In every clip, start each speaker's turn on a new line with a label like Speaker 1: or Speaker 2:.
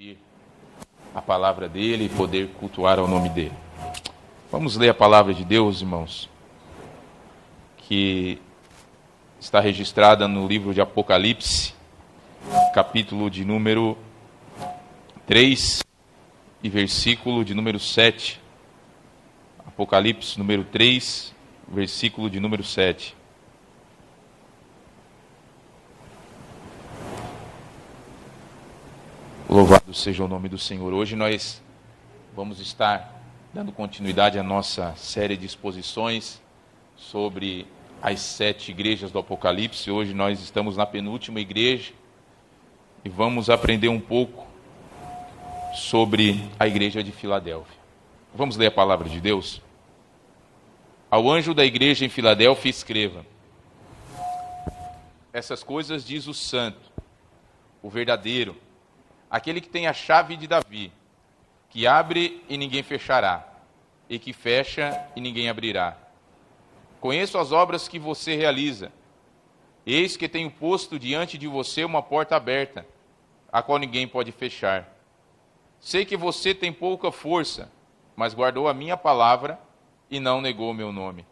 Speaker 1: ouvir a palavra dele e poder cultuar ao nome dele. Vamos ler a palavra de Deus, irmãos, que está registrada no livro de Apocalipse, capítulo de número 3 e versículo de número 7. Apocalipse número 3, versículo de número 7. Louvado seja o nome do Senhor. Hoje nós vamos estar dando continuidade à nossa série de exposições sobre as 7 igrejas do Apocalipse. Hoje nós estamos na penúltima igreja e vamos aprender um pouco sobre a igreja de Filadélfia. Vamos ler a palavra de Deus? Ao anjo da igreja em Filadélfia escreva: essas coisas diz o santo, o verdadeiro, aquele que tem a chave de Davi, que abre e ninguém fechará, e que fecha e ninguém abrirá. Conheço as obras que você realiza. Eis que tenho posto diante de você uma porta aberta, a qual ninguém pode fechar. Sei que você tem pouca força, mas guardou a minha palavra e não negou o meu nome.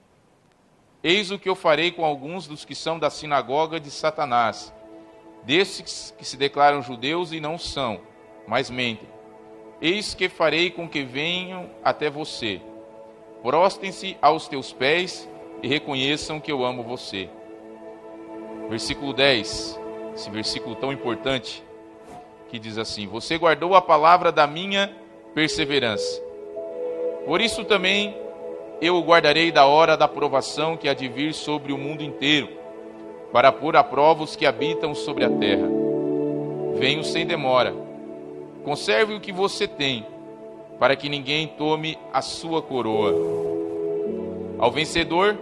Speaker 1: Eis o que eu farei com alguns dos que são da sinagoga de Satanás, desses que se declaram judeus e não são, mas mentem. Eis que farei com que venham até você. Prostem-se aos teus pés e reconheçam que eu amo você. Versículo 10, esse versículo tão importante, que diz assim: você guardou a palavra da minha perseverança. Por isso também eu o guardarei da hora da provação que há de vir sobre o mundo inteiro, para pôr à prova os que habitam sobre a terra. Venho sem demora. Conserve o que você tem, para que ninguém tome a sua coroa. Ao vencedor,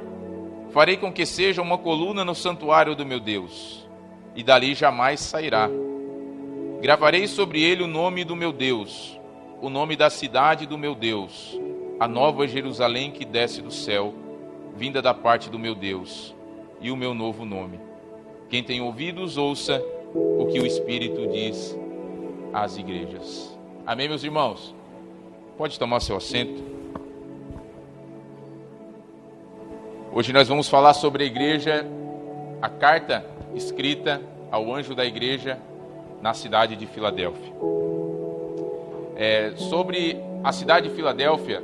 Speaker 1: farei com que seja uma coluna no santuário do meu Deus, e dali jamais sairá. Gravarei sobre ele o nome do meu Deus, o nome da cidade do meu Deus, a nova Jerusalém que desce do céu, vinda da parte do meu Deus, e o meu novo nome. Quem tem ouvidos, ouça o que o Espírito diz às igrejas. Amém, meus irmãos? Pode tomar seu assento. Hoje nós vamos falar sobre a igreja, a carta escrita ao anjo da igreja na cidade de Filadélfia. Sobre a cidade de Filadélfia,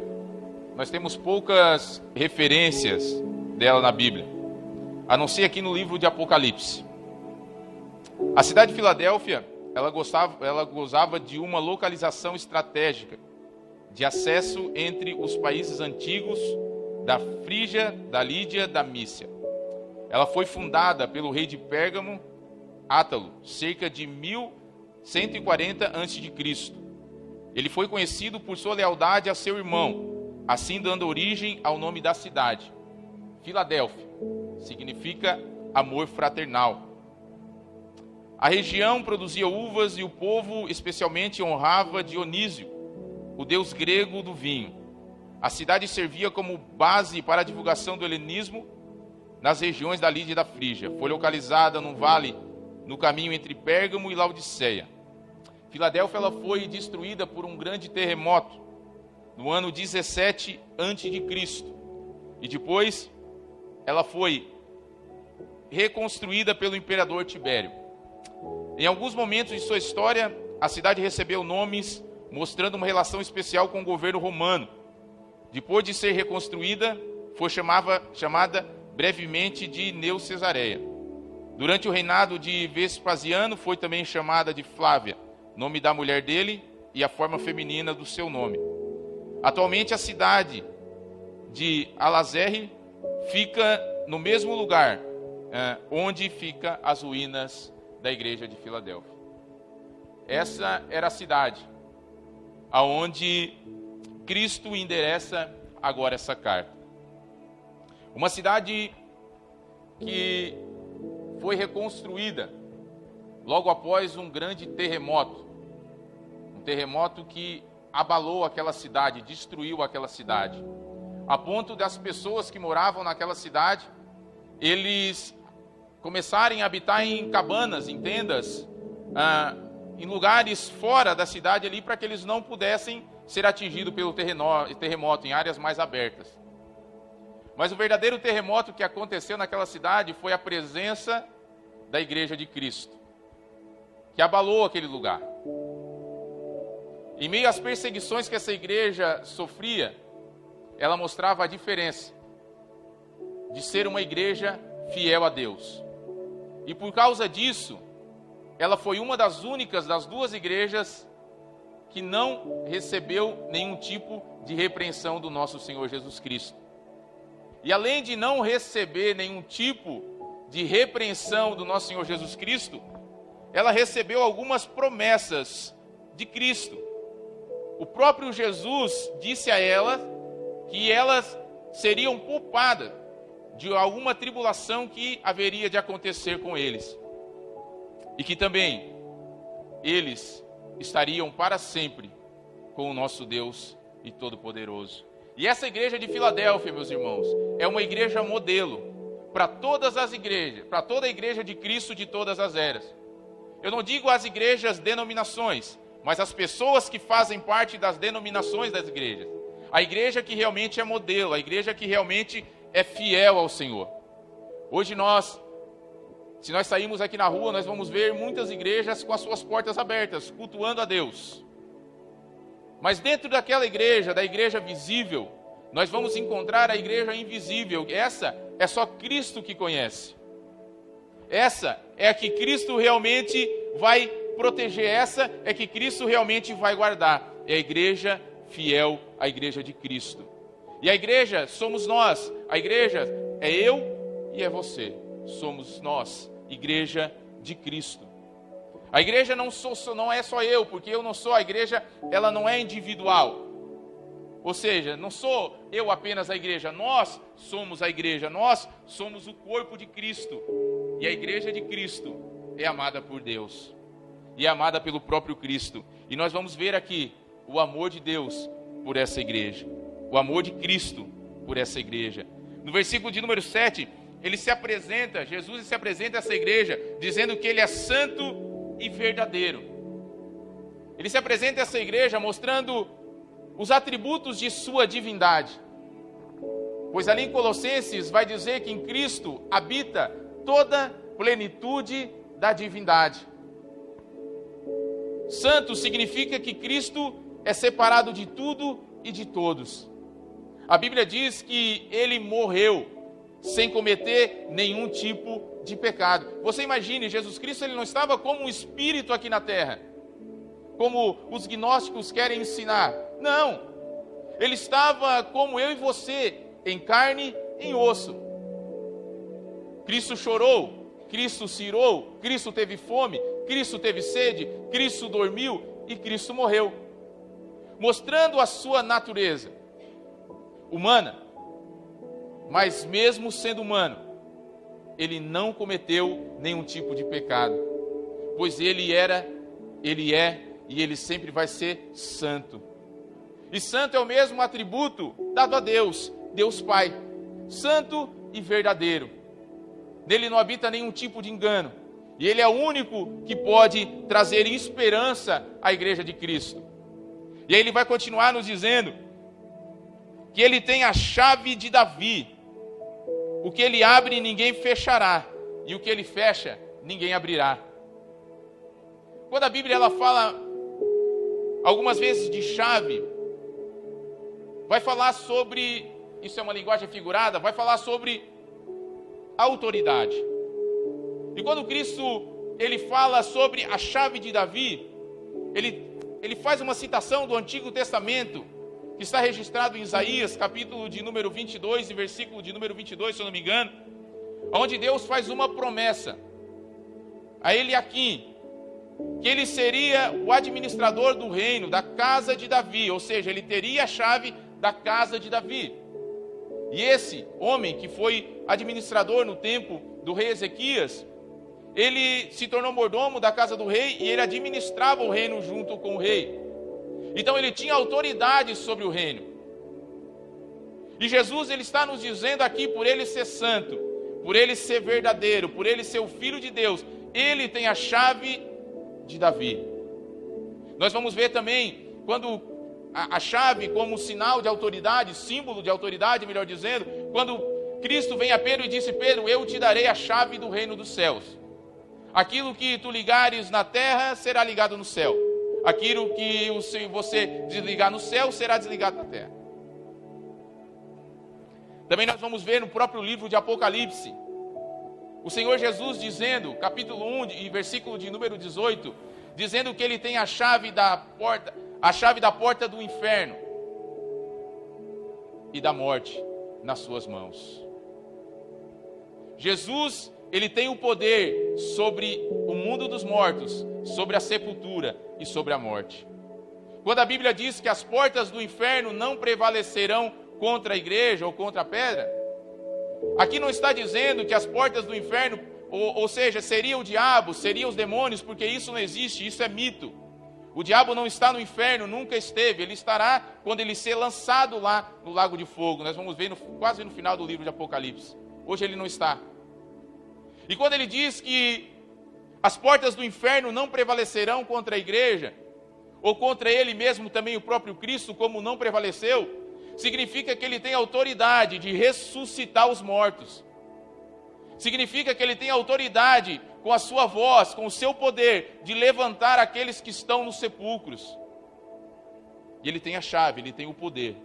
Speaker 1: nós temos poucas referências dela na Bíblia, a não ser aqui no livro de Apocalipse. A cidade de Filadélfia, ela gozava de uma localização estratégica, de acesso entre os países antigos da Frígia, da Lídia, da Mícia. Ela foi fundada pelo rei de Pérgamo, Átalo, cerca de 1140 a.C. Ele foi conhecido por sua lealdade a seu irmão, assim dando origem ao nome da cidade. Filadélfia significa amor fraternal. A região produzia uvas e o povo especialmente honrava Dionísio, o deus grego do vinho. A cidade servia como base para a divulgação do helenismo nas regiões da Lídia e da Frígia. Foi localizada num vale no caminho entre Pérgamo e Laodiceia. Filadélfia ela foi destruída por um grande terremoto no ano 17 a.C. E depois ela foi reconstruída pelo imperador Tibério. Em alguns momentos de sua história, a cidade recebeu nomes mostrando uma relação especial com o governo romano. Depois de ser reconstruída, foi chamada brevemente de Neo-Cesareia. Durante o reinado de Vespasiano, foi também chamada de Flávia, nome da mulher dele e a forma feminina do seu nome. Atualmente, a cidade de Alazerre fica no mesmo lugar onde ficam as ruínas da igreja de Filadélfia. Essa era a cidade aonde Cristo endereça agora essa carta. Uma cidade que foi reconstruída logo após um grande terremoto. Um terremoto que abalou aquela cidade, destruiu aquela cidade. A ponto das pessoas que moravam naquela cidade, eles começarem a habitar em cabanas, em tendas, em lugares fora da cidade ali, para que eles não pudessem ser atingidos pelo terremoto, em áreas mais abertas. Mas o verdadeiro terremoto que aconteceu naquela cidade foi a presença da igreja de Cristo, que abalou aquele lugar. Em meio às perseguições que essa igreja sofria, ela mostrava a diferença de ser uma igreja fiel a Deus. E por causa disso, ela foi uma das únicas das duas igrejas que não recebeu nenhum tipo de repreensão do nosso Senhor Jesus Cristo. E além de não receber nenhum tipo de repreensão do nosso Senhor Jesus Cristo, ela recebeu algumas promessas de Cristo. O próprio Jesus disse a elas que elas seriam poupadas de alguma tribulação que haveria de acontecer com eles. E que também eles estariam para sempre com o nosso Deus e Todo-Poderoso. E essa igreja de Filadélfia, meus irmãos, é uma igreja modelo para todas as igrejas, para toda a igreja de Cristo de todas as eras. Eu não digo as igrejas denominações, mas as pessoas que fazem parte das denominações das igrejas. A igreja que realmente é modelo, a igreja que realmente é fiel ao Senhor. Hoje se nós sairmos aqui na rua, nós vamos ver muitas igrejas com as suas portas abertas, cultuando a Deus. Mas dentro daquela igreja, da igreja visível, nós vamos encontrar a igreja invisível. Essa é só Cristo que conhece. Essa é a que Cristo realmente vai proteger. Essa é que Cristo realmente vai guardar. É a igreja fiel à igreja de Cristo. E a igreja somos nós. A igreja é eu e é você. Somos nós, igreja de Cristo. A igreja não é só eu, porque eu não sou a igreja, ela não é individual. Ou seja, não sou eu apenas a igreja, nós somos a igreja, nós somos o corpo de Cristo. E a igreja de Cristo é amada por Deus, e é amada pelo próprio Cristo. E nós vamos ver aqui o amor de Deus por essa igreja, o amor de Cristo por essa igreja. No versículo de número 7, Jesus se apresenta a essa igreja, dizendo que ele é santo e verdadeiro. Ele se apresenta a essa igreja mostrando os atributos de sua divindade. Pois ali em Colossenses vai dizer que em Cristo habita toda plenitude da divindade. Santo significa que Cristo é separado de tudo e de todos. A Bíblia diz que ele morreu sem cometer nenhum tipo de pecado. Você imagine, Jesus Cristo ele não estava como um espírito aqui na terra, como os gnósticos querem ensinar. Não, ele estava como eu e você, em carne, em osso. Cristo chorou, Cristo cirou, Cristo teve fome, Cristo teve sede, Cristo dormiu e Cristo morreu, mostrando a sua natureza humana. Mas mesmo sendo humano, ele não cometeu nenhum tipo de pecado, pois ele é e ele sempre vai ser santo. E santo é o mesmo atributo dado a Deus, Deus Pai, santo e verdadeiro. Nele não habita nenhum tipo de engano, e ele é o único que pode trazer esperança à igreja de Cristo. E aí ele vai continuar nos dizendo que ele tem a chave de Davi. O que ele abre, ninguém fechará, e o que ele fecha, ninguém abrirá. Quando a Bíblia ela fala algumas vezes de chave, vai falar sobre, isso é uma linguagem figurada, vai falar sobre autoridade. E quando Cristo ele fala sobre a chave de Davi, ele faz uma citação do Antigo Testamento, que está registrado em Isaías, capítulo de número 22 e versículo de número 22, se eu não me engano, onde Deus faz uma promessa a Eliaquim, que ele seria o administrador do reino, da casa de Davi, ou seja, ele teria a chave da casa de Davi. E esse homem que foi administrador no tempo do rei Ezequias, ele se tornou mordomo da casa do rei e ele administrava o reino junto com o rei. Então ele tinha autoridade sobre o reino. E Jesus ele está nos dizendo aqui, por ele ser santo, por ele ser verdadeiro, por ele ser o Filho de Deus, ele tem a chave de Davi. Nós vamos ver também, quando a chave como sinal de autoridade, símbolo de autoridade, melhor dizendo, quando Cristo vem a Pedro e disse: Pedro, eu te darei a chave do reino dos céus. Aquilo que tu ligares na terra será ligado no céu. Aquilo que você desligar no céu será desligado na terra. Também nós vamos ver no próprio livro de Apocalipse, o Senhor Jesus dizendo, capítulo 1 e versículo de número 18, dizendo que Ele tem a chave da porta do inferno e da morte nas suas mãos. Jesus, Ele tem o poder sobre o mundo dos mortos, sobre a sepultura e sobre a morte. Quando a Bíblia diz que as portas do inferno não prevalecerão contra a igreja ou contra a pedra, aqui não está dizendo que as portas do inferno, ou seja, seria o diabo, seriam os demônios, porque isso não existe, isso é mito. O diabo não está no inferno, nunca esteve, ele estará quando ele ser lançado lá no lago de fogo. Nós vamos ver quase no final do livro de Apocalipse. Hoje ele não está. E quando ele diz que as portas do inferno não prevalecerão contra a igreja, ou contra ele mesmo também o próprio Cristo, como não prevaleceu, significa que ele tem autoridade de ressuscitar os mortos. Significa que ele tem autoridade com a sua voz, com o seu poder, de levantar aqueles que estão nos sepulcros. E ele tem a chave, ele tem o poder.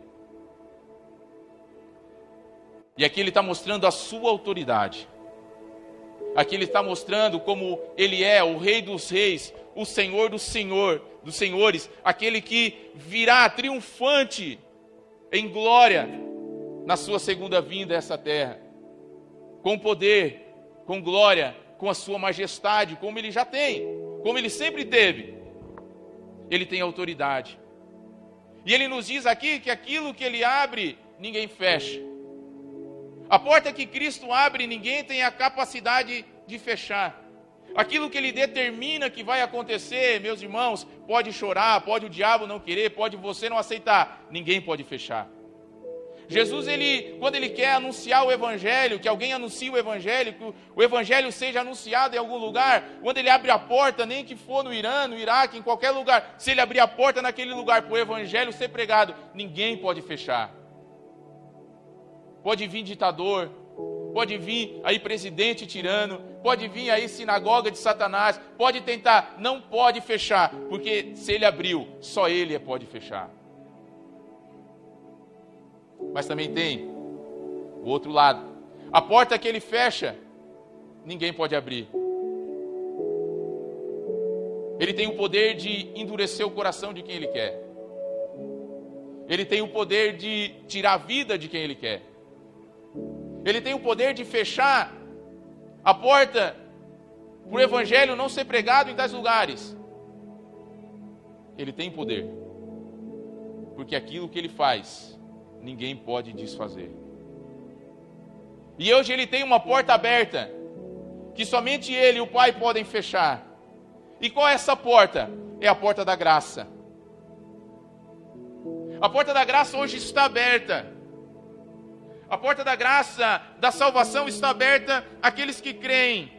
Speaker 1: E aqui ele está mostrando a sua autoridade. Aqui ele está mostrando como ele é o Rei dos Reis, o Senhor dos Senhores, aquele que virá triunfante em glória na sua segunda vinda a essa terra, com poder, com glória, com a sua majestade, como ele já tem, como ele sempre teve. Ele tem autoridade. E ele nos diz aqui que aquilo que ele abre, ninguém fecha. A porta que Cristo abre, ninguém tem a capacidade de fechar. Aquilo que ele determina que vai acontecer, meus irmãos, pode chorar, pode o diabo não querer, pode você não aceitar, ninguém pode fechar. Jesus, quando ele quer anunciar o evangelho, que alguém anuncie o evangelho, que o evangelho seja anunciado em algum lugar, quando ele abre a porta, nem que for no Irã, no Iraque, em qualquer lugar, se ele abrir a porta naquele lugar para o evangelho ser pregado, ninguém pode fechar. Pode vir ditador, pode vir aí presidente tirano, pode vir aí sinagoga de Satanás, pode tentar, não pode fechar, porque se ele abriu, só ele pode fechar. Mas também tem o outro lado. A porta que ele fecha, ninguém pode abrir. Ele tem o poder de endurecer o coração de quem ele quer. Ele tem o poder de tirar a vida de quem ele quer. Ele tem o poder de fechar a porta para o evangelho não ser pregado em tais lugares. Ele tem poder. Porque aquilo que ele faz, ninguém pode desfazer. E hoje ele tem uma porta aberta, que somente ele e o Pai podem fechar. E qual é essa porta? É a porta da graça. A porta da graça hoje está aberta. A porta da graça, da salvação está aberta àqueles que creem.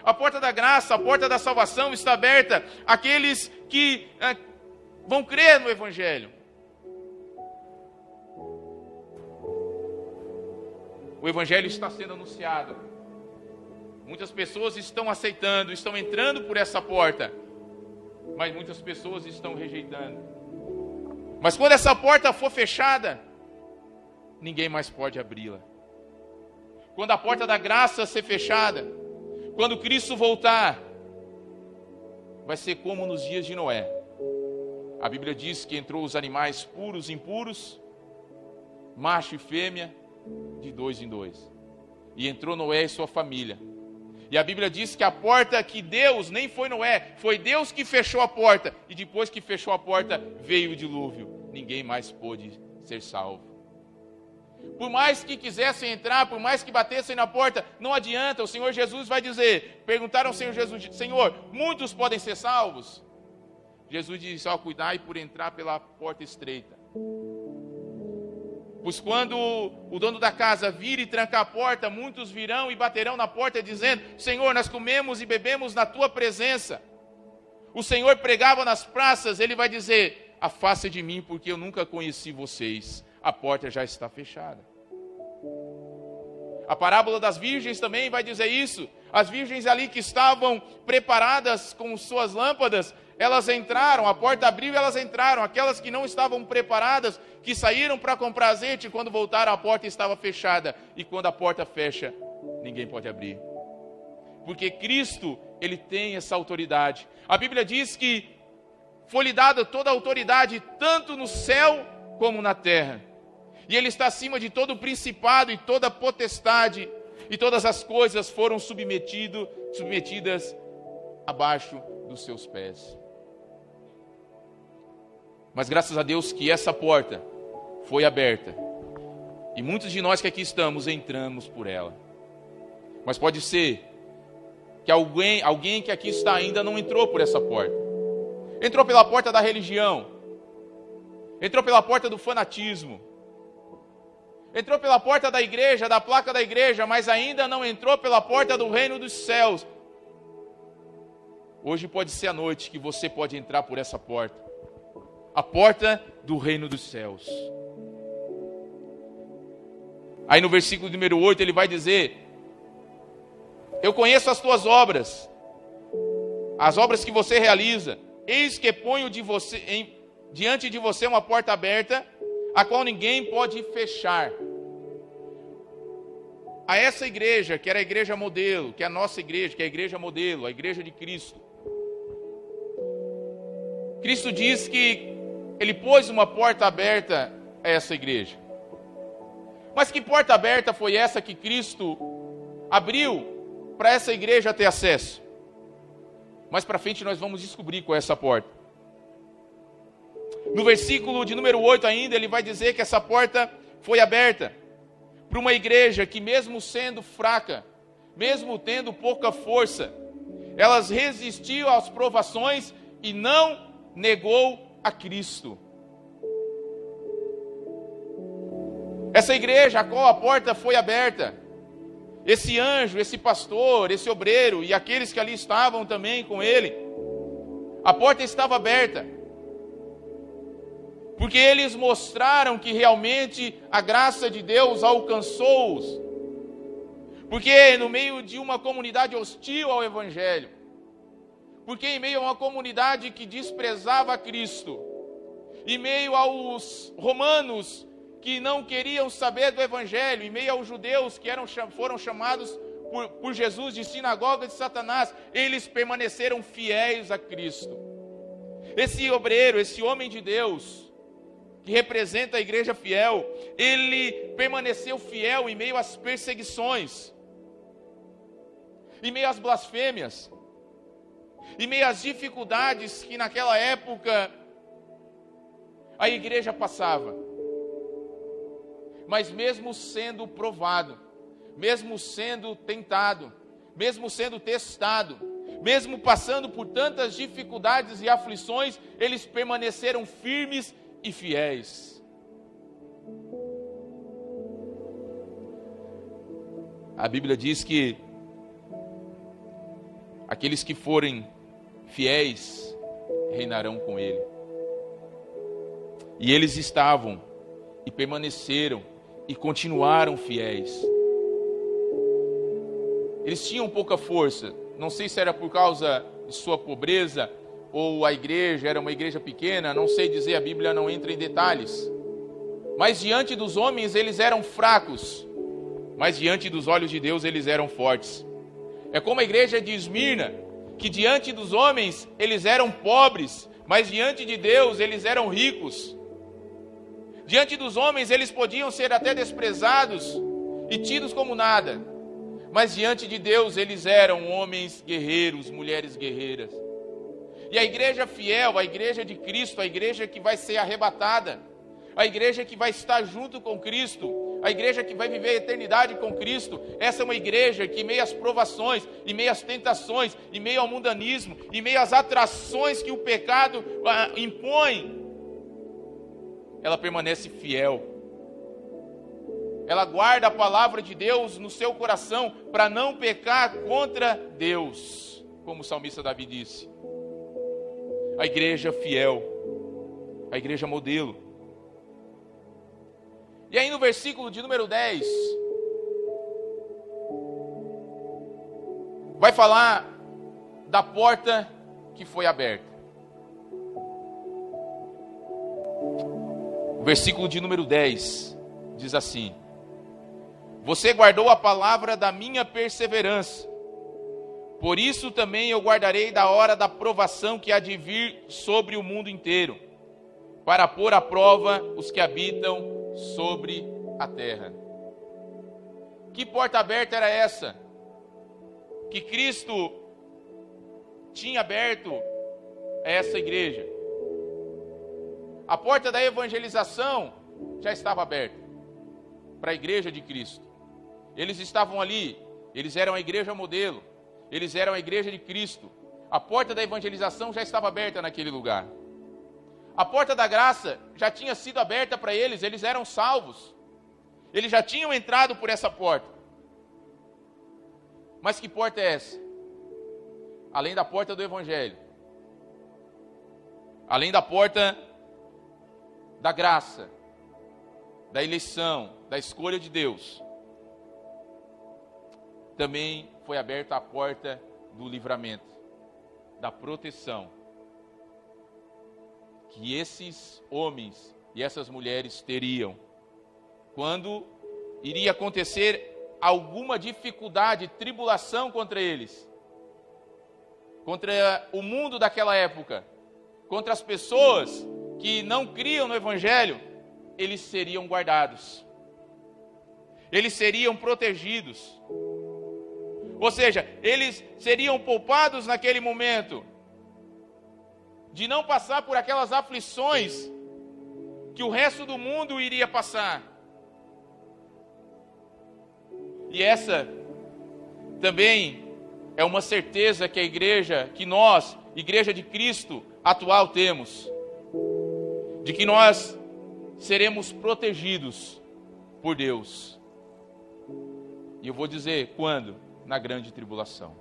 Speaker 1: A porta da graça, a porta da salvação está aberta àqueles que vão crer no evangelho. O evangelho está sendo anunciado. Muitas pessoas estão aceitando, estão entrando por essa porta. Mas muitas pessoas estão rejeitando. Mas quando essa porta for fechada, ninguém mais pode abri-la. Quando a porta da graça ser fechada, quando Cristo voltar, vai ser como nos dias de Noé. A Bíblia diz que entrou os animais puros e impuros, macho e fêmea, de 2 em 2. E entrou Noé e sua família. E a Bíblia diz que a porta que Deus, nem foi Noé, foi Deus que fechou a porta. E depois que fechou a porta, veio o dilúvio. Ninguém mais pôde ser salvo. Por mais que quisessem entrar, por mais que batessem na porta, não adianta. O Senhor Jesus vai dizer, perguntaram ao Senhor Jesus, Senhor, muitos podem ser salvos? Jesus disse, cuidai por entrar pela porta estreita. Pois quando o dono da casa vir e trancar a porta, muitos virão e baterão na porta dizendo, Senhor, nós comemos e bebemos na tua presença. o Senhor pregava nas praças, ele vai dizer: afaste de mim, porque eu nunca conheci vocês. A porta já está fechada. A parábola das virgens também vai dizer isso. As virgens ali que estavam preparadas com suas lâmpadas, elas entraram, a porta abriu e elas entraram. Aquelas que não estavam preparadas, que saíram para comprar azeite, quando voltaram a porta estava fechada. E quando a porta fecha, ninguém pode abrir. Porque Cristo, ele tem essa autoridade. A Bíblia diz que foi-lhe dada toda a autoridade, tanto no céu como na terra. E ele está acima de todo o principado e toda a potestade. E todas as coisas foram submetidas abaixo dos seus pés. Mas graças a Deus que essa porta foi aberta. E muitos de nós que aqui estamos, entramos por ela. Mas pode ser que alguém que aqui está ainda não entrou por essa porta. Entrou pela porta da religião. Entrou pela porta do fanatismo. Entrou pela porta da igreja, da placa da igreja, mas ainda não entrou pela porta do reino dos céus. Hoje pode ser a noite que você pode entrar por essa porta. A porta do reino dos céus. Aí no versículo número 8 ele vai dizer: eu conheço as tuas obras, as obras que você realiza. Eis que ponho diante de você uma porta aberta, a qual ninguém pode fechar. A essa igreja, que era a igreja modelo, que é a nossa igreja, que é a igreja modelo, a igreja de Cristo. Cristo diz que ele pôs uma porta aberta a essa igreja. Mas que porta aberta foi essa que Cristo abriu para essa igreja ter acesso? Mais para frente nós vamos descobrir qual é essa porta. No versículo de número 8 ainda, ele vai dizer que essa porta foi aberta para uma igreja que, mesmo sendo fraca, mesmo tendo pouca força, elas resistiu às provações e não negou a Cristo. Essa igreja a qual a porta foi aberta, esse anjo, esse pastor, esse obreiro e aqueles que ali estavam também com ele, a porta estava aberta, porque eles mostraram que realmente a graça de Deus alcançou-os. Porque no meio de uma comunidade hostil ao Evangelho, porque em meio a uma comunidade que desprezava Cristo, em meio aos romanos que não queriam saber do Evangelho, em meio aos judeus que foram chamados por Jesus de sinagoga de Satanás, eles permaneceram fiéis a Cristo. Esse obreiro, esse homem de Deus, que representa a igreja fiel, ele permaneceu fiel em meio às perseguições, em meio às blasfêmias, em meio às dificuldades que naquela época a igreja passava. Mas mesmo sendo provado, mesmo sendo tentado, mesmo sendo testado, mesmo passando por tantas dificuldades e aflições, eles permaneceram firmes e fiéis. A Bíblia diz que aqueles que forem fiéis reinarão com ele. E eles estavam e permaneceram e continuaram fiéis. Eles tinham pouca força, não sei se era por causa de sua pobreza, ou a igreja era uma igreja pequena, não sei dizer, a Bíblia não entra em detalhes. Mas diante dos homens eles eram fracos, mas diante dos olhos de Deus eles eram fortes. É como a igreja de Esmirna, que diante dos homens eles eram pobres, mas diante de Deus eles eram ricos. Diante dos homens eles podiam ser até desprezados e tidos como nada, mas diante de Deus eles eram homens guerreiros, mulheres guerreiras. E a igreja fiel, a igreja de Cristo, a igreja que vai ser arrebatada, a igreja que vai estar junto com Cristo, a igreja que vai viver a eternidade com Cristo, essa é uma igreja que em meio às provações, em meio às tentações, em meio ao mundanismo, em meio às atrações que o pecado impõe, ela permanece fiel. Ela guarda a palavra de Deus no seu coração para não pecar contra Deus, como o salmista Davi disse. a igreja fiel, a igreja modelo. E aí no versículo de número 10, vai falar da porta que foi aberta. O versículo de número 10 diz assim: você guardou a palavra da minha perseverança, por isso também eu guardarei da hora da provação que há de vir sobre o mundo inteiro, para pôr à prova os que habitam sobre a terra. Que porta aberta era essa que Cristo tinha aberto a essa igreja? A porta da evangelização já estava aberta para a igreja de Cristo. Eles estavam ali, eles eram a igreja modelo, eles eram a igreja de Cristo. A porta da evangelização já estava aberta naquele lugar. A porta da graça já tinha sido aberta para eles, eles eram salvos. Eles já tinham entrado por essa porta. Mas que porta é essa? Além da porta do Evangelho, além da porta da graça, da eleição, da escolha de Deus, também foi aberta a porta do livramento, da proteção, que esses homens e essas mulheres teriam quando iria acontecer alguma dificuldade, tribulação contra eles, contra o mundo daquela época, contra as pessoas que não criam no Evangelho. Eles seriam guardados, eles seriam protegidos, ou seja, eles seriam poupados naquele momento de não passar por aquelas aflições que o resto do mundo iria passar. E essa também é uma certeza que a igreja, que nós, igreja de Cristo atual, temos, de que nós seremos protegidos por Deus. E eu vou dizer quando? Na grande tribulação.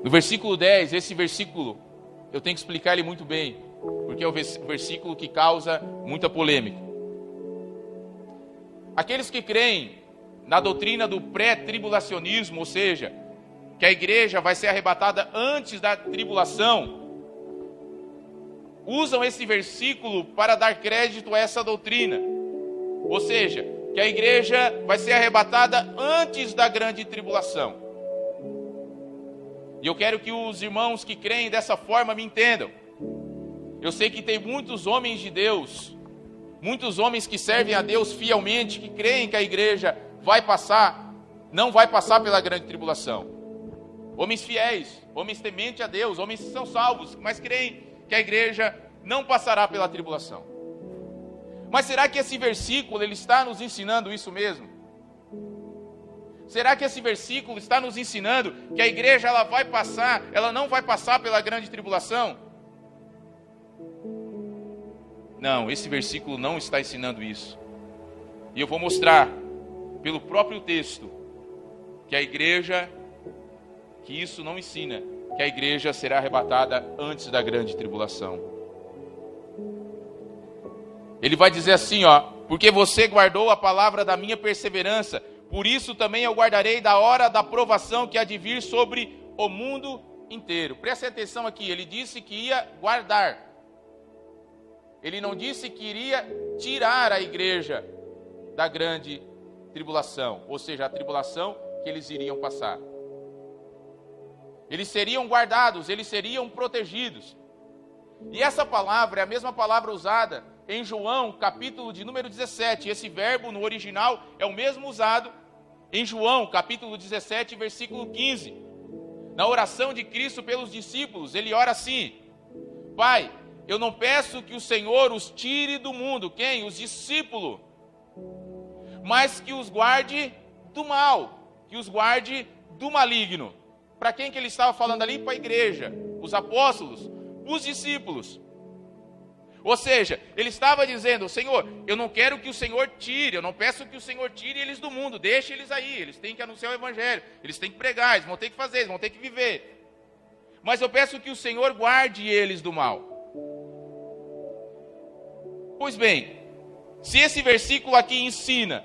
Speaker 1: No versículo 10, esse versículo, eu tenho que explicar ele muito bem, porque é o versículo que causa muita polêmica. Aqueles que creem na doutrina do pré-tribulacionismo, ou seja, que a igreja vai ser arrebatada antes da tribulação, usam esse versículo para dar crédito a essa doutrina. Ou seja, que a igreja vai ser arrebatada antes da grande tribulação. E eu quero que os irmãos que creem dessa forma me entendam. Eu sei que tem muitos homens de Deus, muitos homens que servem a Deus fielmente, que creem que a igreja não vai passar pela grande tribulação. Homens fiéis, homens tementes a Deus, homens que são salvos, mas creem que a igreja não passará pela tribulação. Mas será que esse versículo ele está nos ensinando isso mesmo? Será que esse versículo está nos ensinando que a igreja ela não vai passar pela grande tribulação? Não, esse versículo não está ensinando isso. E eu vou mostrar pelo próprio texto que isso não ensina, que a igreja será arrebatada antes da grande tribulação. Ele vai dizer assim, porque você guardou a palavra da minha perseverança, por isso também eu guardarei da hora da provação que há de vir sobre o mundo inteiro. Preste atenção aqui, ele disse que ia guardar. Ele não disse que iria tirar a igreja da grande tribulação, ou seja, a tribulação que eles iriam passar. Eles seriam guardados, eles seriam protegidos. E essa palavra é a mesma palavra usada em João, capítulo de número 17. Esse verbo no original é o mesmo usado em João, capítulo 17, versículo 15. Na oração de Cristo pelos discípulos, ele ora assim: Pai, eu não peço que o Senhor os tire do mundo. Quem? Os discípulos. Mas que os guarde do mal, que os guarde do maligno. Para quem que ele estava falando ali? Para a igreja, os apóstolos, os discípulos. Ou seja, ele estava dizendo: Senhor, eu não quero que o Senhor tire, eu não peço que o Senhor tire eles do mundo, deixe eles aí, eles têm que anunciar o evangelho, eles têm que pregar, eles vão ter que fazer, eles vão ter que viver. mas eu peço que o Senhor guarde eles do mal. Pois bem, se esse versículo aqui ensina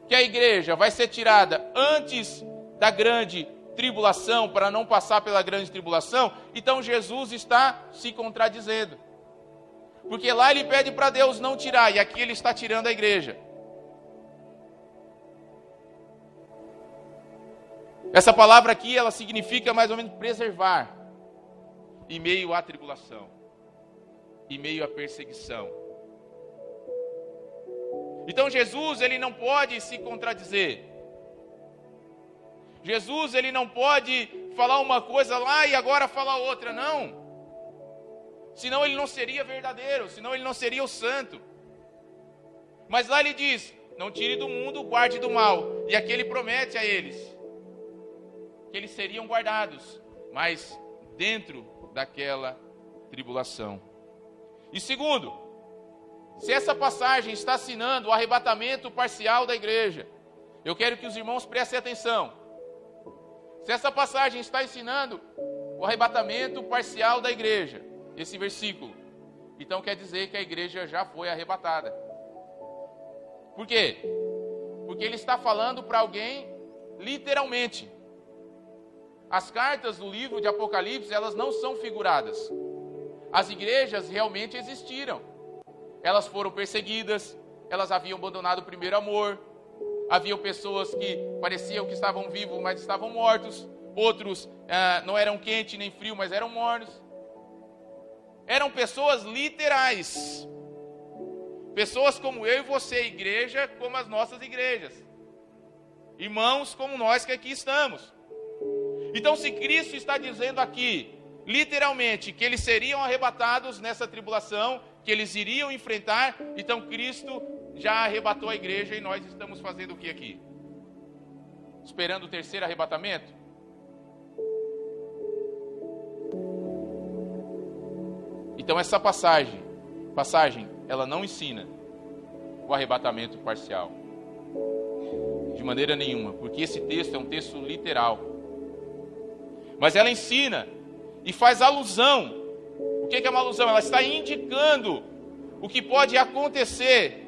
Speaker 1: que a igreja vai ser tirada antes da grande tribulação, para não passar pela grande tribulação, então Jesus está se contradizendo. Porque lá ele pede para Deus não tirar, e aqui ele está tirando a igreja. Essa palavra aqui, ela significa mais ou menos preservar, em meio à tribulação, em meio à perseguição. Então Jesus, ele não pode se contradizer. Jesus, ele não pode falar uma coisa lá e agora falar outra, não. Senão ele não seria verdadeiro, senão ele não seria o santo. Mas lá ele diz, não tire do mundo, guarde do mal. E aqui ele promete a eles que eles seriam guardados, mas dentro daquela tribulação. E segundo, se essa passagem está assinando o arrebatamento parcial da igreja, eu quero que os irmãos prestem atenção. Se essa passagem está ensinando o arrebatamento parcial da igreja, esse versículo, então quer dizer que a igreja já foi arrebatada. Por quê? Porque ele está falando para alguém literalmente. As cartas do livro de Apocalipse, elas não são figuradas. As igrejas realmente existiram. Elas foram perseguidas, elas haviam abandonado o primeiro amor. Haviam pessoas que pareciam que estavam vivos, mas estavam mortos. Outros não eram quente nem frio, mas eram mornos. Eram pessoas literais. Pessoas como eu e você, igreja, como as nossas igrejas. Irmãos como nós que aqui estamos. Então, se Cristo está dizendo aqui, literalmente, que eles seriam arrebatados nessa tribulação, que eles iriam enfrentar, então Cristo já arrebatou a igreja e nós estamos fazendo o que aqui? Esperando o terceiro arrebatamento? Então essa passagem, ela não ensina o arrebatamento parcial. De maneira nenhuma, porque esse texto é um texto literal. Mas ela ensina e faz alusão. O que é uma alusão? Ela está indicando o que pode acontecer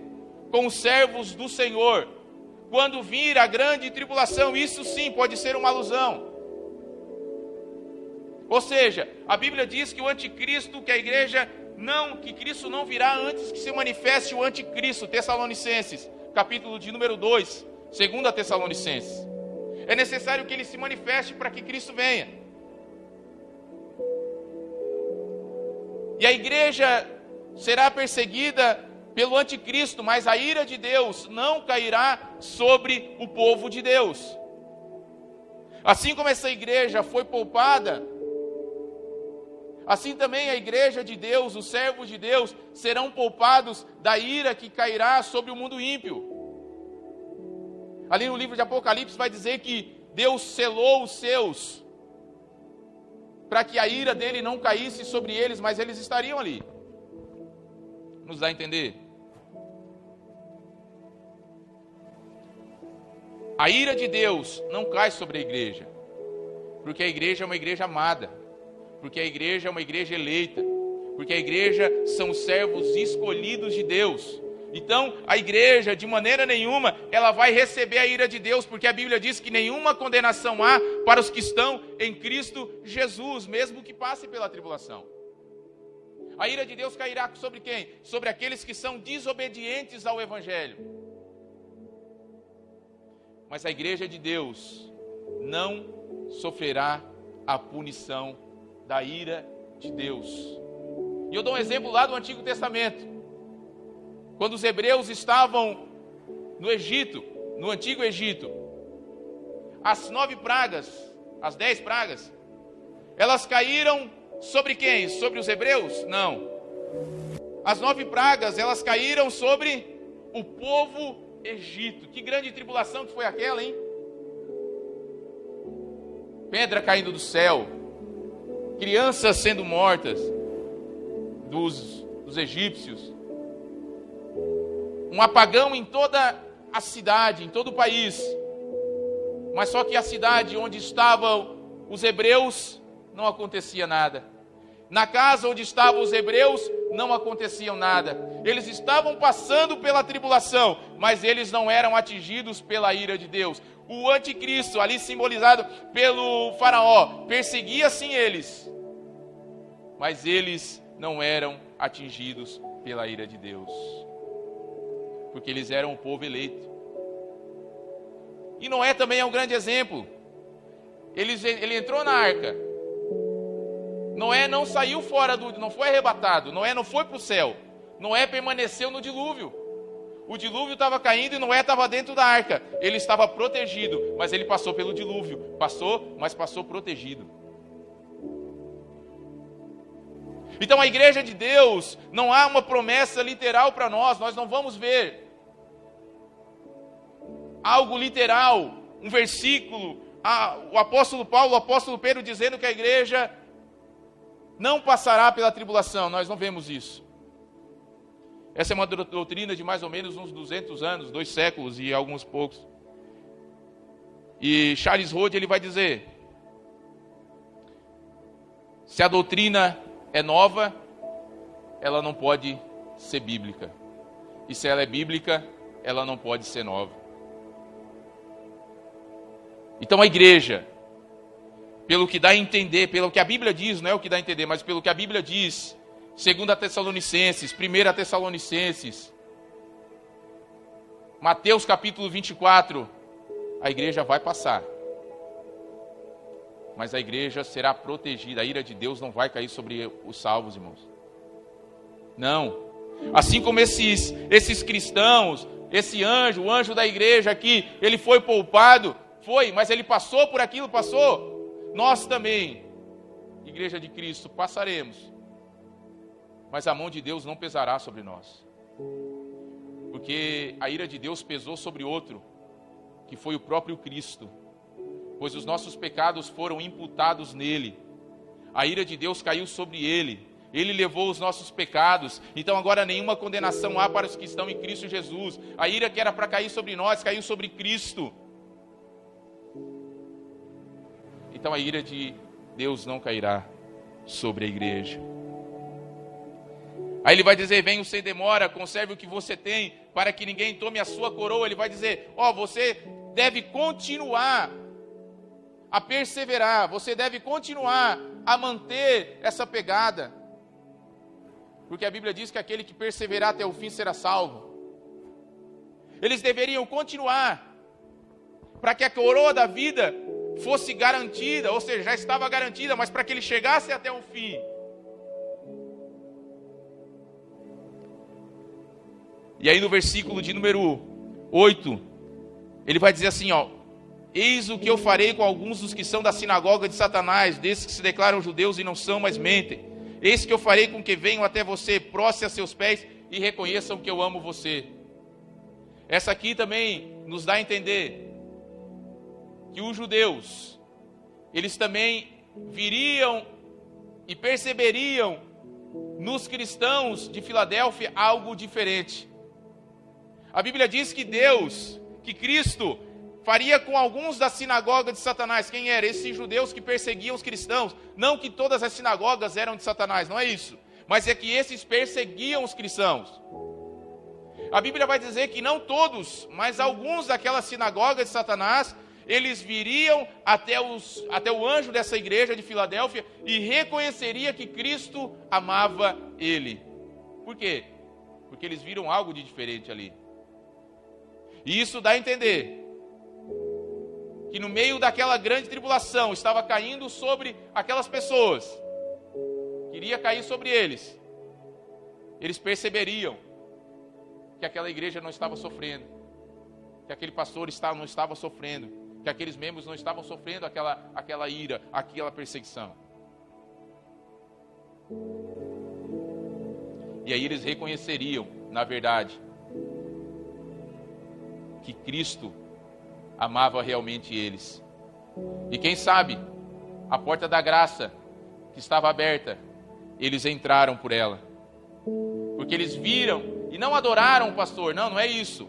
Speaker 1: com os servos do Senhor quando vir a grande tribulação. Isso sim pode ser uma alusão. Ou seja, a Bíblia diz que o anticristo, que a igreja não, que Cristo não virá antes que se manifeste o anticristo. Tessalonicenses, capítulo de número 2, 2 Tessalonicenses. É necessário que ele se manifeste para que Cristo venha. E a igreja será perseguida pelo anticristo, mas a ira de Deus não cairá sobre o povo de Deus. Assim como essa igreja foi poupada, assim também a igreja de Deus, os servos de Deus, serão poupados da ira que cairá sobre o mundo ímpio. Ali no livro de Apocalipse vai dizer que Deus selou os seus, para que a ira dele não caísse sobre eles, mas eles estariam ali. Nos dá a entender? A ira de Deus não cai sobre a igreja, porque a igreja é uma igreja amada, porque a igreja é uma igreja eleita, porque a igreja são servos escolhidos de Deus. Então, a igreja, de maneira nenhuma, ela vai receber a ira de Deus, porque a Bíblia diz que nenhuma condenação há para os que estão em Cristo Jesus, mesmo que passe pela tribulação. A ira de Deus cairá sobre quem? Sobre aqueles que são desobedientes ao Evangelho. Mas a igreja de Deus não sofrerá a punição da ira de Deus. E eu dou um exemplo lá do Antigo Testamento. Quando os hebreus estavam no Egito, no Antigo Egito, as 9 pragas, as 10 pragas, elas caíram sobre quem? Sobre os hebreus? Não. As 9 pragas, elas caíram sobre o povo Egito. Que grande tribulação que foi aquela, hein? Pedra caindo do céu, crianças sendo mortas dos egípcios, um apagão em toda a cidade, em todo o país. Mas só que a cidade onde estavam os hebreus não acontecia nada. Na casa onde estavam os hebreus, não acontecia nada. Eles estavam passando pela tribulação, mas eles não eram atingidos pela ira de Deus. O anticristo, ali simbolizado pelo faraó, perseguia sim eles, mas eles não eram atingidos pela ira de Deus, porque eles eram o povo eleito. E Noé também é um grande exemplo. Ele entrou na arca. Noé não saiu fora não foi arrebatado. Noé não foi para o céu. Noé permaneceu no dilúvio. O dilúvio estava caindo e Noé estava dentro da arca. Ele estava protegido, mas ele passou pelo dilúvio. Passou, mas passou protegido. Então a igreja de Deus, não há uma promessa literal para nós. Nós não vamos ver algo literal, um versículo, o apóstolo Paulo, o apóstolo Pedro dizendo que a igreja não passará pela tribulação. Nós não vemos isso. Essa é uma doutrina de mais ou menos uns 200 anos, 2 séculos e alguns poucos. E Charles Rhodes, ele vai dizer: se a doutrina é nova, ela não pode ser bíblica. E se ela é bíblica, ela não pode ser nova. Então a igreja, pelo que dá a entender, pelo que a Bíblia diz, não é o que dá a entender, mas pelo que a Bíblia diz, 2 Tessalonicenses, 1 Tessalonicenses, Mateus capítulo 24, a igreja vai passar. Mas a igreja será protegida, a ira de Deus não vai cair sobre os salvos, irmãos. Não. Assim como esses cristãos, esse anjo, o anjo da igreja aqui, ele foi poupado, foi, mas ele passou por aquilo, passou. Nós também, igreja de Cristo, passaremos. Mas a mão de Deus não pesará sobre nós. Porque a ira de Deus pesou sobre outro, que foi o próprio Cristo. Pois os nossos pecados foram imputados nele. A ira de Deus caiu sobre ele. Ele levou os nossos pecados. Então agora nenhuma condenação há para os que estão em Cristo Jesus. A ira que era para cair sobre nós, caiu sobre Cristo. Então a ira de Deus não cairá sobre a igreja. Aí ele vai dizer: venham sem demora, conserve o que você tem, para que ninguém tome a sua coroa. Ele vai dizer: você deve continuar a perseverar, você deve continuar a manter essa pegada. Porque a Bíblia diz que aquele que perseverar até o fim será salvo. Eles deveriam continuar, para que a coroa da vida fosse garantida, ou seja, já estava garantida, mas para que ele chegasse até o fim. E aí no versículo de número 8, ele vai dizer assim, eis o que eu farei com alguns dos que são da sinagoga de Satanás, desses que se declaram judeus e não são, mas mentem. Eis que eu farei com que venham até você, prostre a seus pés e reconheçam que eu amo você. Essa aqui também nos dá a entender que os judeus, eles também viriam e perceberiam nos cristãos de Filadélfia algo diferente. A Bíblia diz que Cristo faria com alguns da sinagoga de Satanás. Quem eram? Esses judeus que perseguiam os cristãos. Não que todas as sinagogas eram de Satanás, não é isso. Mas é que esses perseguiam os cristãos. A Bíblia vai dizer que não todos, mas alguns daquela sinagoga de Satanás, eles viriam até o anjo dessa igreja de Filadélfia e reconheceria que Cristo amava ele. Por quê? Porque eles viram algo de diferente ali. E isso dá a entender que no meio daquela grande tribulação estava caindo sobre aquelas pessoas, queria cair sobre eles. Eles perceberiam que aquela igreja não estava sofrendo, que aquele pastor não estava sofrendo, que aqueles membros não estavam sofrendo aquela ira, aquela perseguição. E aí eles reconheceriam, na verdade, que Cristo amava realmente eles. E quem sabe, a porta da graça que estava aberta, eles entraram por ela. Porque eles viram e não adoraram o pastor, não é isso.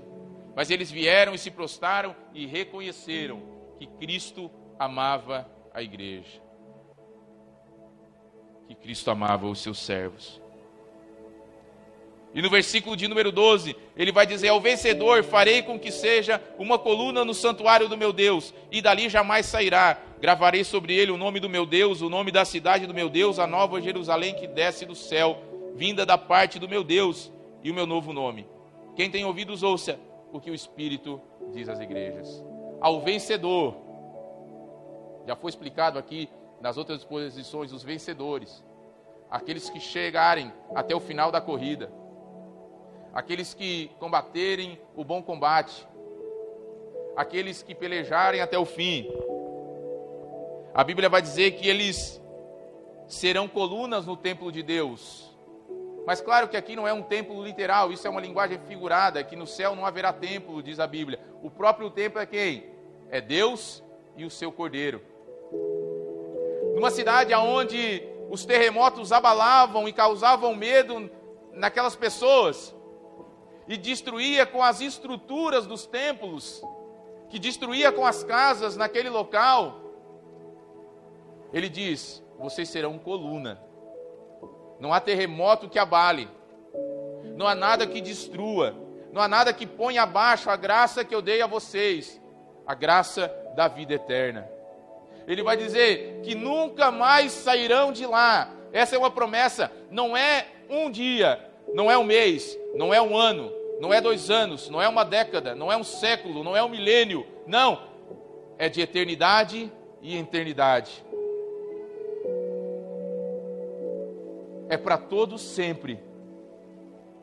Speaker 1: Mas eles vieram e se prostraram e reconheceram que Cristo amava a igreja. que Cristo amava os seus servos. E no versículo de número 12, ele vai dizer: ao vencedor farei com que seja uma coluna no santuário do meu Deus, e dali jamais sairá. Gravarei sobre ele o nome do meu Deus, o nome da cidade do meu Deus, a nova Jerusalém que desce do céu, vinda da parte do meu Deus, e o meu novo nome. Quem tem ouvidos, ouça o que o Espírito diz às igrejas. Ao vencedor, já foi explicado aqui nas outras exposições, os vencedores, aqueles que chegarem até o final da corrida, aqueles que combaterem o bom combate, aqueles que pelejarem até o fim. A Bíblia vai dizer que eles serão colunas no templo de Deus. Mas claro que aqui não é um templo literal, isso é uma linguagem figurada, que no céu não haverá templo, diz a Bíblia. O próprio templo é quem? É Deus e o seu Cordeiro. Numa cidade onde os terremotos abalavam e causavam medo naquelas pessoas, e destruía com as estruturas dos templos, que destruía com as casas naquele local, ele diz: vocês serão coluna. Não há terremoto que abale, não há nada que destrua, não há nada que ponha abaixo a graça que eu dei a vocês, a graça da vida eterna. Ele vai dizer que nunca mais sairão de lá. Essa é uma promessa, não é um dia, não é um mês, não é um ano, não é 2 anos, não é uma década, não é um século, não é um milênio, não, é de eternidade e eternidade. É para todos sempre.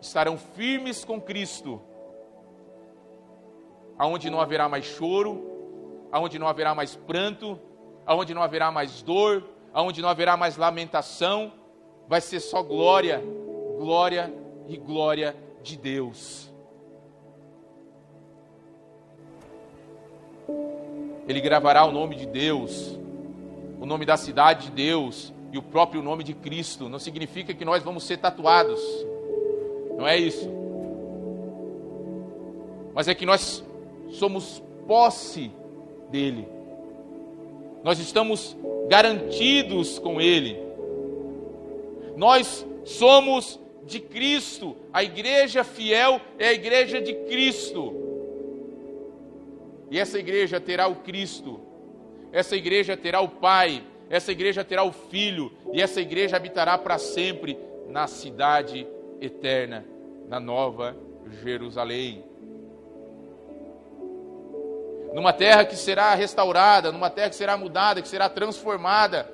Speaker 1: Estarão firmes com Cristo, aonde não haverá mais choro, aonde não haverá mais pranto, aonde não haverá mais dor, aonde não haverá mais lamentação, vai ser só glória, glória e glória de Deus. Ele gravará o nome de Deus, o nome da cidade de Deus e o próprio nome de Cristo. Não significa que nós vamos ser tatuados, não é isso. Mas é que nós somos posse dele. Nós estamos garantidos com ele. Nós somos de Cristo. A igreja fiel é a igreja de Cristo. E essa igreja terá o Cristo. Essa igreja terá o Pai. Essa igreja terá o Filho. E essa igreja habitará para sempre na cidade eterna, na nova Jerusalém. Numa terra que será restaurada, numa terra que será mudada, que será transformada,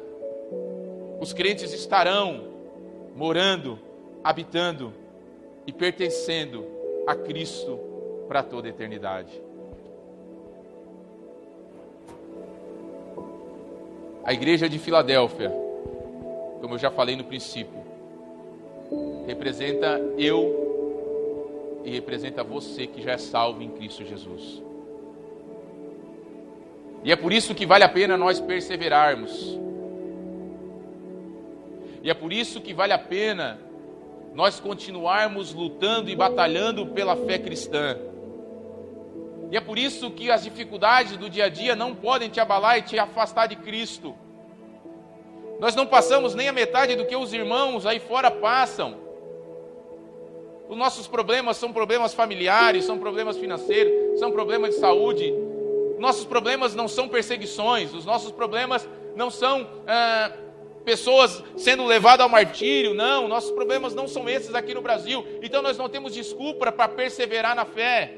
Speaker 1: os crentes estarão morando, habitando e pertencendo a Cristo para toda a eternidade. A igreja de Filadélfia, como eu já falei no princípio, representa eu e representa você que já é salvo em Cristo Jesus. E é por isso que vale a pena nós perseverarmos. E é por isso que vale a pena nós continuarmos lutando e batalhando pela fé cristã. E é por isso que as dificuldades do dia a dia não podem te abalar e te afastar de Cristo. Nós não passamos nem a metade do que os irmãos aí fora passam. Os nossos problemas são problemas familiares, são problemas financeiros, são problemas de saúde. Nossos problemas não são perseguições, os nossos problemas não são pessoas sendo levadas ao martírio, não, nossos problemas não são esses aqui no Brasil. Então nós não temos desculpa para perseverar na fé.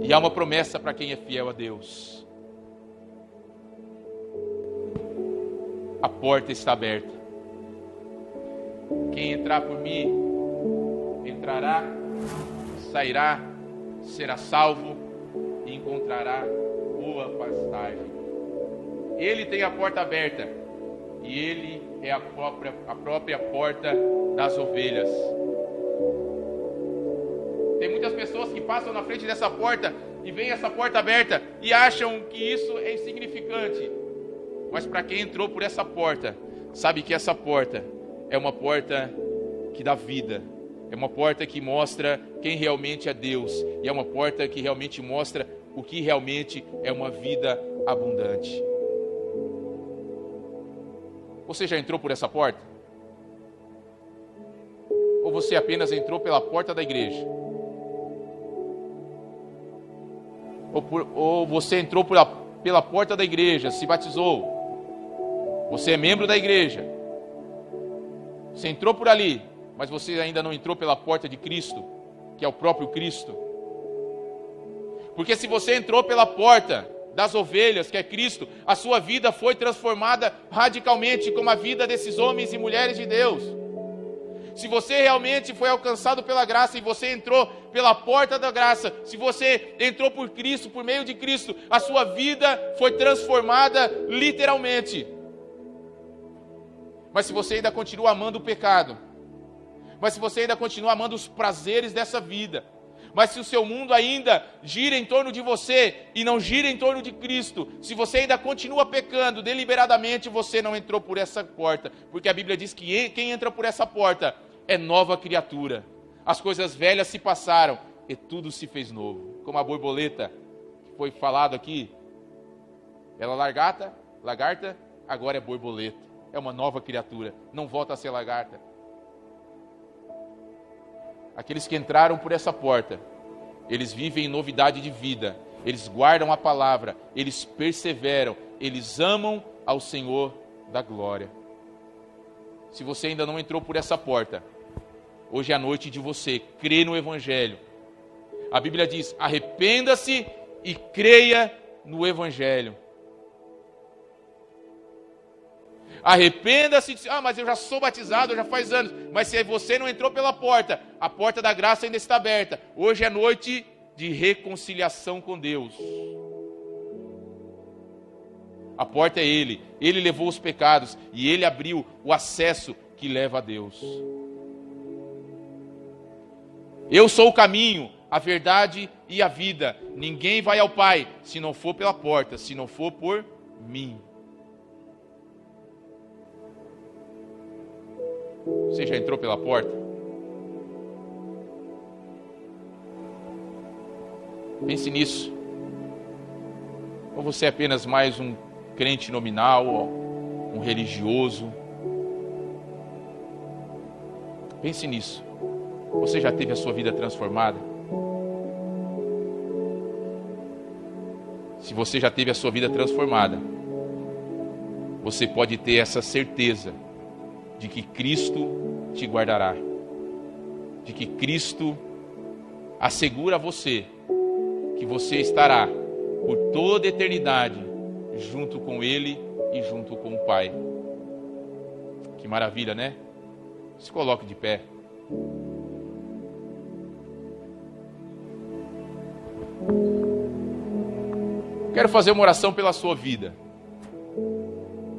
Speaker 1: E há uma promessa para quem é fiel a Deus. A porta está aberta. Quem entrar por mim, entrará, sairá, será salvo e encontrará boa pastagem. Ele tem a porta aberta e ele é a própria porta das ovelhas. Tem muitas pessoas que passam na frente dessa porta e veem essa porta aberta e acham que isso é insignificante. Mas para quem entrou por essa porta, sabe que essa porta é uma porta que dá vida. É uma porta que mostra quem realmente é Deus. E é uma porta que realmente mostra o que realmente é uma vida abundante. Você já entrou por essa porta? Ou você apenas entrou pela porta da igreja? Ou você entrou pela porta da igreja, se batizou? Você é membro da igreja? Você entrou por ali, mas você ainda não entrou pela porta de Cristo, que é o próprio Cristo? Porque se você entrou pela porta das ovelhas, que é Cristo, a sua vida foi transformada radicalmente, como a vida desses homens e mulheres de Deus. Se você realmente foi alcançado pela graça e você entrou pela porta da graça, se você entrou por Cristo, por meio de Cristo, a sua vida foi transformada literalmente. Mas se você ainda continua amando o pecado, mas se você ainda continua amando os prazeres dessa vida, mas se o seu mundo ainda gira em torno de você e não gira em torno de Cristo, se você ainda continua pecando deliberadamente, você não entrou por essa porta, porque a Bíblia diz que quem entra por essa porta é nova criatura. As coisas velhas se passaram e tudo se fez novo. Como a borboleta que foi falado aqui, ela lagarta, agora é borboleta. É uma nova criatura, não volta a ser lagarta. Aqueles que entraram por essa porta, eles vivem em novidade de vida, eles guardam a palavra, eles perseveram, eles amam ao Senhor da glória. Se você ainda não entrou por essa porta, hoje é a noite de você crer no Evangelho. A Bíblia diz: arrependa-se e creia no Evangelho. Arrependa-se, mas eu já sou batizado, já faz anos. Mas se você não entrou pela porta, a porta da graça ainda está aberta. Hoje é noite de reconciliação com Deus. A porta é Ele. Ele levou os pecados e Ele abriu o acesso que leva a Deus. Eu sou o caminho, a verdade e a vida. Ninguém vai ao Pai se não for pela porta, se não for por mim. Você já entrou pela porta? Pense nisso. Ou você é apenas mais um crente nominal, um religioso? Pense nisso. Você já teve a sua vida transformada? Se você já teve a sua vida transformada, você pode ter essa certeza de que Cristo te guardará, de que Cristo assegura a você que você estará por toda a eternidade junto com Ele e junto com o Pai. Que maravilha, né? Se coloque de pé. Quero fazer uma oração pela sua vida.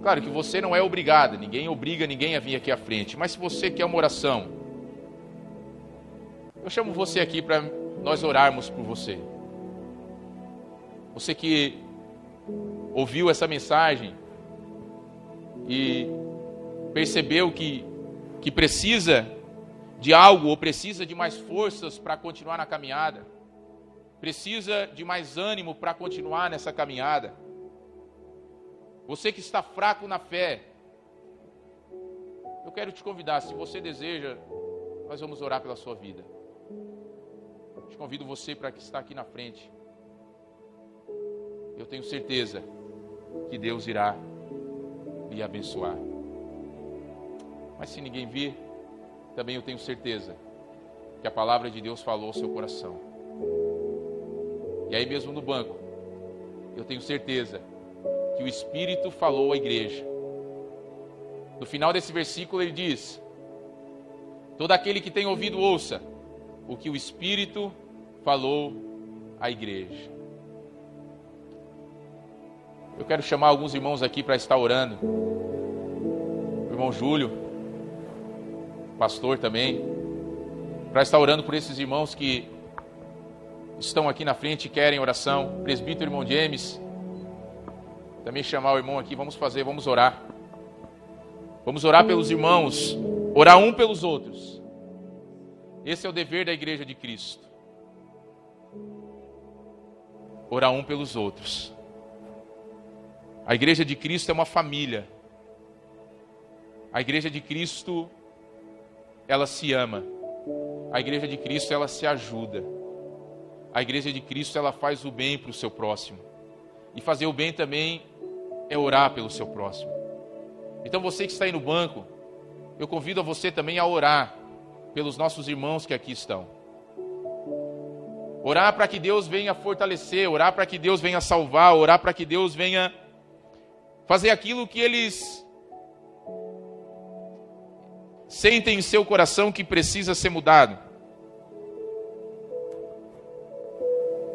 Speaker 1: Claro que você não é obrigado, ninguém obriga ninguém a vir aqui à frente, mas se você quer uma oração, eu chamo você aqui para nós orarmos por você. Você que ouviu essa mensagem e percebeu que precisa de algo ou precisa de mais forças para continuar na caminhada, precisa de mais ânimo para continuar nessa caminhada. Você que está fraco na fé, eu quero te convidar, se você deseja, nós vamos orar pela sua vida. Te convido você para que está aqui na frente. Eu tenho certeza que Deus irá lhe abençoar. Mas se ninguém vir, também eu tenho certeza que a palavra de Deus falou ao seu coração. E aí mesmo no banco, eu tenho certeza que o Espírito falou à igreja. No final desse versículo ele diz: todo aquele que tem ouvido ouça o que o Espírito falou à igreja. Eu quero chamar alguns irmãos aqui para estar orando. O irmão Júlio, pastor também, para estar orando por esses irmãos que estão aqui na frente e querem oração. Presbítero irmão James, também chamar o irmão aqui, vamos orar. Vamos orar pelos irmãos, orar um pelos outros. Esse é o dever da igreja de Cristo. Orar um pelos outros. A igreja de Cristo é uma família. A igreja de Cristo, ela se ama. A igreja de Cristo, ela se ajuda. A igreja de Cristo, ela faz o bem para o seu próximo. E fazer o bem também é orar pelo seu próximo. Então você que está aí no banco, eu convido a você também a orar pelos nossos irmãos que aqui estão. Orar para que Deus venha fortalecer, orar para que Deus venha salvar, orar para que Deus venha fazer aquilo que eles sentem em seu coração que precisa ser mudado.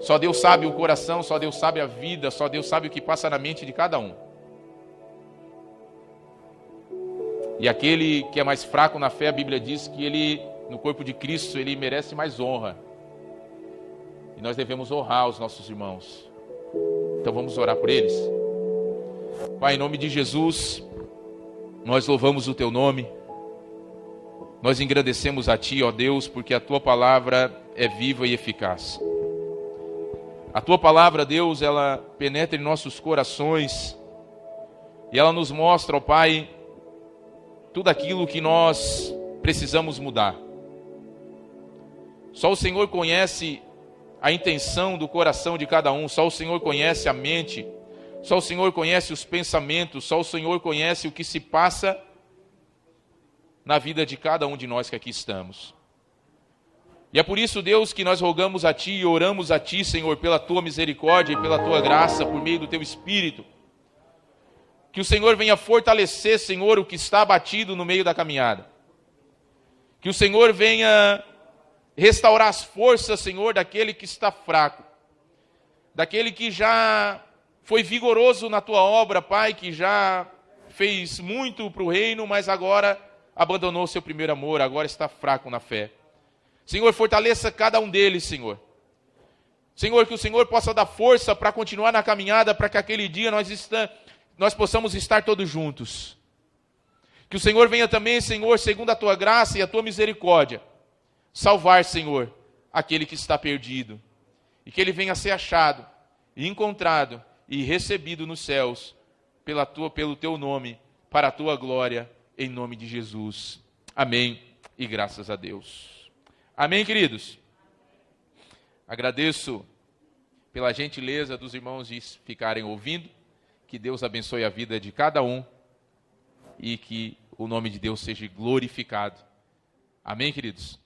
Speaker 1: Só Deus sabe o coração, só Deus sabe a vida, só Deus sabe o que passa na mente de cada um. E aquele que é mais fraco na fé, a Bíblia diz que ele, no corpo de Cristo, ele merece mais honra. E nós devemos honrar os nossos irmãos. Então vamos orar por eles. Pai, em nome de Jesus, nós louvamos o Teu nome. Nós engrandecemos a Ti, ó Deus, porque a Tua palavra é viva e eficaz. A Tua palavra, Deus, ela penetra em nossos corações e ela nos mostra, ó Pai, tudo aquilo que nós precisamos mudar. Só o Senhor conhece a intenção do coração de cada um, só o Senhor conhece a mente, só o Senhor conhece os pensamentos, só o Senhor conhece o que se passa na vida de cada um de nós que aqui estamos. E é por isso, Deus, que nós rogamos a Ti e oramos a Ti, Senhor, pela Tua misericórdia e pela Tua graça, por meio do Teu Espírito. Que o Senhor venha fortalecer, Senhor, o que está abatido no meio da caminhada. Que o Senhor venha restaurar as forças, Senhor, daquele que está fraco. Daquele que já foi vigoroso na Tua obra, Pai, que já fez muito para o reino, mas agora abandonou seu primeiro amor, agora está fraco na fé. Senhor, fortaleça cada um deles, Senhor. Senhor, que o Senhor possa dar força para continuar na caminhada, para que aquele dia nós possamos estar todos juntos. Que o Senhor venha também, Senhor, segundo a Tua graça e a Tua misericórdia, salvar, Senhor, aquele que está perdido. E que ele venha ser achado, e encontrado e recebido nos céus, pelo Teu nome, para a Tua glória, em nome de Jesus. Amém e graças a Deus. Amém, queridos? Agradeço pela gentileza dos irmãos de ficarem ouvindo. Que Deus abençoe a vida de cada um e que o nome de Deus seja glorificado. Amém, queridos?